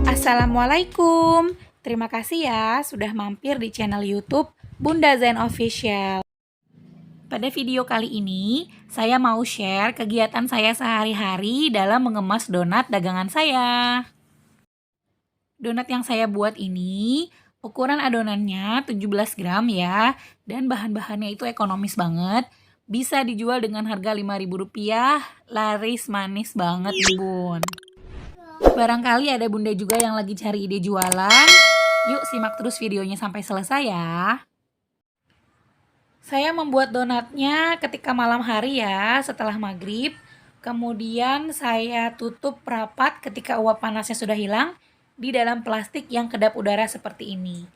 Assalamualaikum. Terima kasih ya sudah mampir di channel YouTube Bunda Zen Official. Pada video kali ini, saya mau share kegiatan saya sehari-hari dalam mengemas donat dagangan saya. Donat yang saya buat ini, ukuran adonannya 17 gram ya, dan bahan-bahannya itu ekonomis banget. Bisa dijual dengan harga Rp5.000, laris manis banget nih bun. Barangkali ada bunda juga yang lagi cari ide jualan. Yuk simak terus videonya sampai selesai ya. Saya membuat donatnya ketika malam hari ya, setelah maghrib. Kemudian saya tutup rapat ketika uap panasnya sudah hilang di dalam plastik yang kedap udara seperti ini.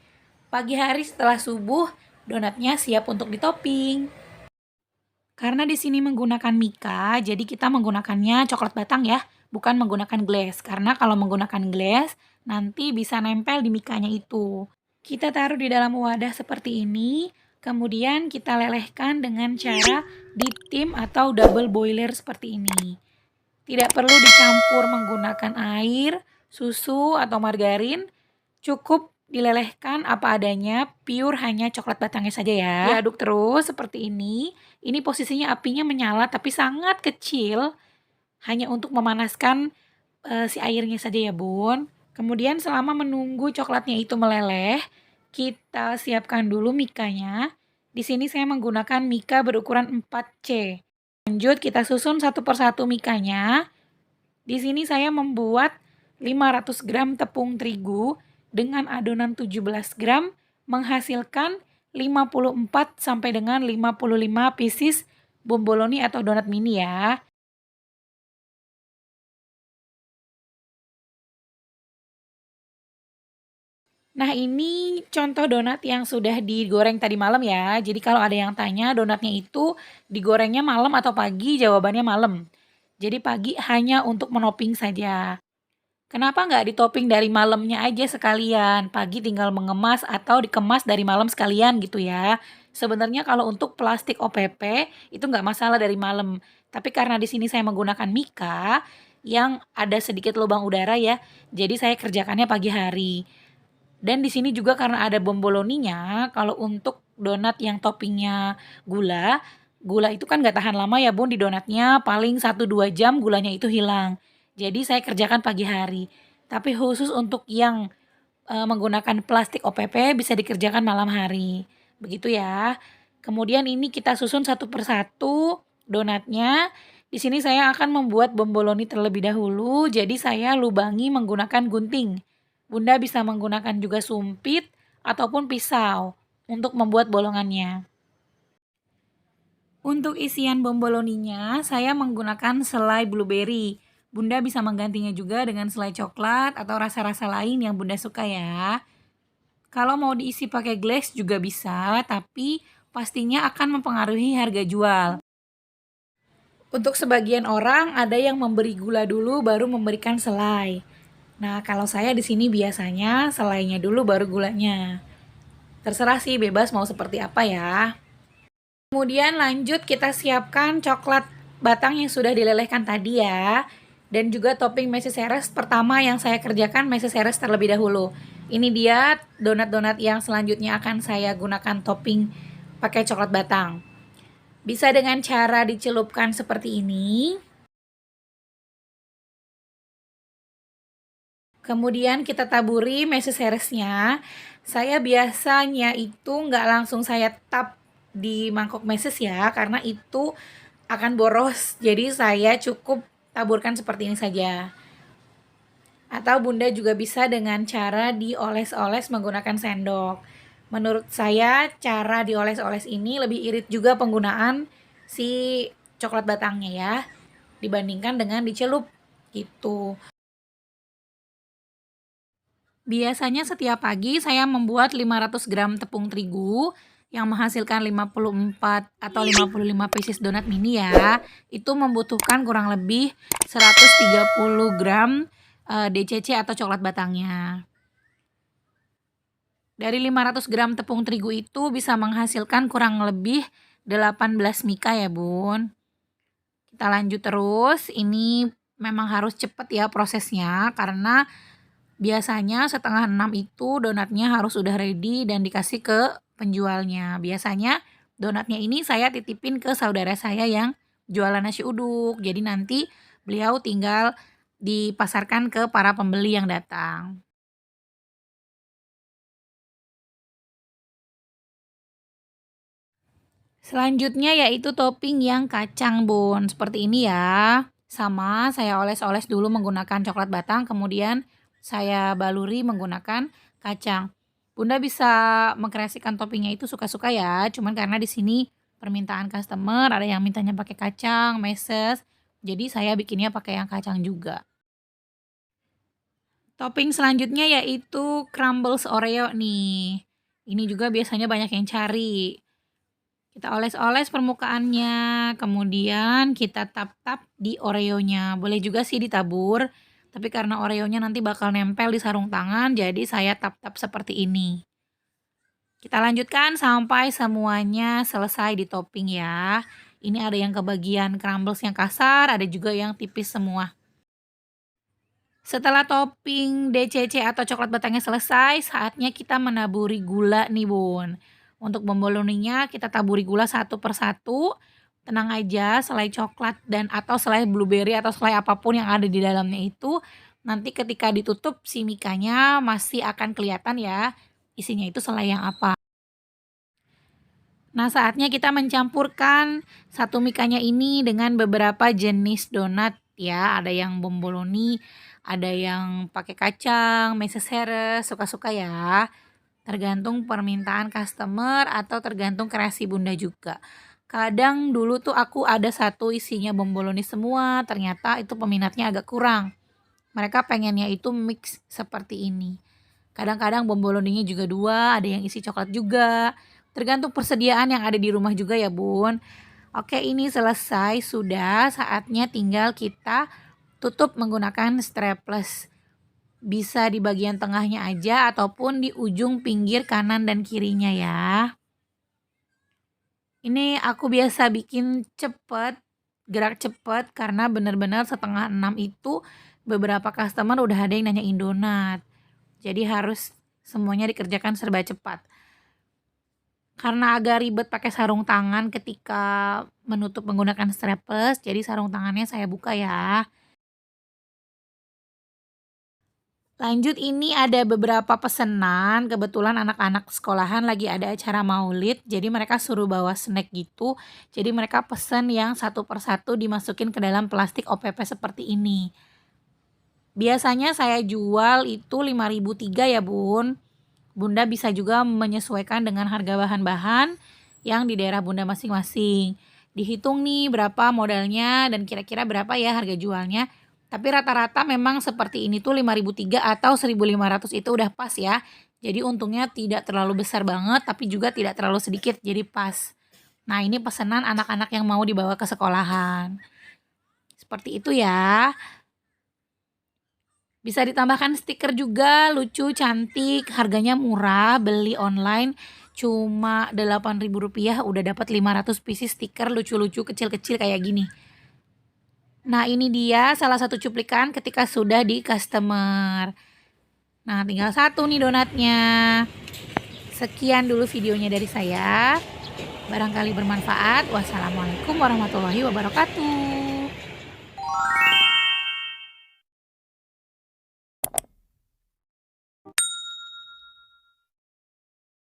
Pagi hari setelah subuh, donatnya siap untuk ditopping. Karena di sini menggunakan mika, jadi kita menggunakannya coklat batang ya, bukan menggunakan glaze. Karena kalau menggunakan glaze, nanti bisa nempel di mikanya itu. Kita taruh di dalam wadah seperti ini, kemudian kita lelehkan dengan cara ditim atau double boiler seperti ini. Tidak perlu dicampur menggunakan air, susu, atau margarin, cukup dilelehkan apa adanya, pure hanya coklat batangnya saja ya. Diaduk terus seperti ini. Ini posisinya apinya menyala tapi sangat kecil, hanya untuk memanaskan si airnya saja ya bun. Kemudian selama menunggu coklatnya itu meleleh, kita siapkan dulu mikanya. Di sini saya menggunakan mika berukuran 4C. Lanjut kita susun satu persatu mikanya. Di sini saya membuat 500 gram tepung terigu dengan adonan 17 gram menghasilkan 54 sampai dengan 55 pieces bomboloni atau donat mini ya. Nah ini contoh donat yang sudah digoreng tadi malam ya. Jadi kalau ada yang tanya donatnya itu digorengnya malam atau pagi, jawabannya malam. Jadi pagi hanya untuk menoping saja. Kenapa nggak ditopping dari malamnya aja sekalian? Pagi tinggal mengemas atau dikemas dari malam sekalian gitu ya. Sebenarnya kalau untuk plastik OPP itu nggak masalah dari malam. Tapi karena di sini saya menggunakan mika yang ada sedikit lubang udara ya. Jadi saya kerjakannya pagi hari. Dan di sini juga karena ada bomboloninya, kalau untuk donat yang toppingnya gula, gula itu kan nggak tahan lama ya bun di donatnya, paling 1-2 jam gulanya itu hilang. Jadi saya kerjakan pagi hari. Tapi khusus untuk yang menggunakan plastik OPP bisa dikerjakan malam hari. Begitu ya. Kemudian ini kita susun satu persatu donatnya. Di sini saya akan membuat bomboloni terlebih dahulu, jadi saya lubangi menggunakan gunting. Bunda bisa menggunakan juga sumpit ataupun pisau untuk membuat bolongannya. Untuk isian bomboloninya, saya menggunakan selai blueberry. Bunda bisa menggantinya juga dengan selai coklat atau rasa-rasa lain yang Bunda suka ya. Kalau mau diisi pakai glaze juga bisa, tapi pastinya akan mempengaruhi harga jual. Untuk sebagian orang ada yang memberi gula dulu baru memberikan selai. Nah, kalau saya di sini biasanya selainya dulu baru gulanya. Terserah sih bebas mau seperti apa ya. Kemudian lanjut kita siapkan coklat batang yang sudah dilelehkan tadi ya. Dan juga topping meses pertama yang saya kerjakan meses terlebih dahulu. Ini dia donat-donat yang selanjutnya akan saya gunakan topping pakai coklat batang. Bisa dengan cara dicelupkan seperti ini. Kemudian kita taburi meses-nya. Saya biasanya itu nggak langsung saya tap di mangkok meses ya, karena itu akan boros. Jadi saya cukup taburkan seperti ini saja. Atau bunda juga bisa dengan cara dioles-oles menggunakan sendok. Menurut saya cara dioles-oles ini lebih irit juga penggunaan si coklat batangnya ya, dibandingkan dengan dicelup gitu. Biasanya setiap pagi saya membuat 500 gram tepung terigu yang menghasilkan 54 atau 55 pieces donat mini ya. Itu membutuhkan kurang lebih 130 gram DCC atau coklat batangnya. Dari 500 gram tepung terigu itu bisa menghasilkan kurang lebih 18 mika ya Bun. Kita lanjut terus, ini memang harus cepet ya prosesnya karena biasanya setengah 6 itu donatnya harus udah ready dan dikasih ke penjualnya. Biasanya donatnya ini saya titipin ke saudara saya yang jualan nasi uduk. Jadi nanti beliau tinggal dipasarkan ke para pembeli yang datang. Selanjutnya yaitu topping yang kacang Bun. Seperti ini ya. Sama saya oles-oles dulu menggunakan coklat batang, kemudian saya baluri menggunakan kacang. Bunda bisa mengkreasikan toppingnya itu suka-suka ya. Cuman karena di sini permintaan customer ada yang mintanya pakai kacang, meses. Jadi saya bikinnya pakai yang kacang juga. Topping selanjutnya yaitu crumbles Oreo nih. Ini juga biasanya banyak yang cari. Kita oles-oles permukaannya, kemudian kita tap-tap di Oreonya. Boleh juga sih ditabur, tapi karena Oreonya nanti bakal nempel di sarung tangan, jadi saya tap-tap seperti ini. Kita lanjutkan sampai semuanya selesai di topping ya. Ini ada yang kebagian crumbles yang kasar, ada juga yang tipis semua. Setelah topping DCC atau coklat batangnya selesai, saatnya kita menaburi gula nih Bun. Untuk bomboloninya kita taburi gula satu persatu. Tenang aja, selai coklat dan atau selai blueberry atau selai apapun yang ada di dalamnya itu nanti ketika ditutup si mikanya masih akan kelihatan ya isinya itu selai yang apa. Nah, saatnya kita mencampurkan satu mikanya ini dengan beberapa jenis donat ya. Ada yang bomboloni, ada yang pakai kacang, meses heres, suka-suka ya. Tergantung permintaan customer atau tergantung kreasi Bunda juga. Kadang dulu tuh aku ada satu isinya bomboloni semua, ternyata itu peminatnya agak kurang. Mereka pengennya itu mix seperti ini. Kadang-kadang bomboloninya juga dua, ada yang isi coklat juga. Tergantung persediaan yang ada di rumah juga ya Bun. Oke, ini selesai, sudah saatnya tinggal kita tutup menggunakan strapless. Bisa di bagian tengahnya aja ataupun di ujung pinggir kanan dan kirinya ya. Ini aku biasa bikin cepet, gerak cepet karena bener-bener setengah 6 itu beberapa customer udah ada yang nanyain donat. Jadi harus semuanya dikerjakan serba cepat. Karena agak ribet pakai sarung tangan ketika menutup menggunakan strapless, jadi sarung tangannya saya buka ya. Lanjut, ini ada beberapa pesanan, kebetulan anak-anak sekolahan lagi ada acara maulid, jadi mereka suruh bawa snack gitu. Jadi mereka pesen yang satu persatu dimasukin ke dalam plastik OPP seperti ini. Biasanya saya jual itu 5.003 ya Bun. Bunda bisa juga menyesuaikan dengan harga bahan-bahan yang di daerah Bunda masing-masing. Dihitung nih berapa modalnya dan kira-kira berapa ya harga jualnya. Tapi rata-rata memang seperti ini tuh 5.003 atau 1.500 itu udah pas ya. Jadi untungnya tidak terlalu besar banget tapi juga tidak terlalu sedikit, jadi pas. Nah, ini pesanan anak-anak yang mau dibawa ke sekolahan. Seperti itu ya. Bisa ditambahkan stiker juga, lucu, cantik, harganya murah, beli online cuma Rp8.000 udah dapat 500 pieces stiker lucu-lucu kecil-kecil kayak gini. Nah, ini dia salah satu cuplikan ketika sudah di customer. Nah, tinggal satu nih donatnya. Sekian dulu videonya dari saya. Barangkali bermanfaat. Wassalamualaikum warahmatullahi wabarakatuh.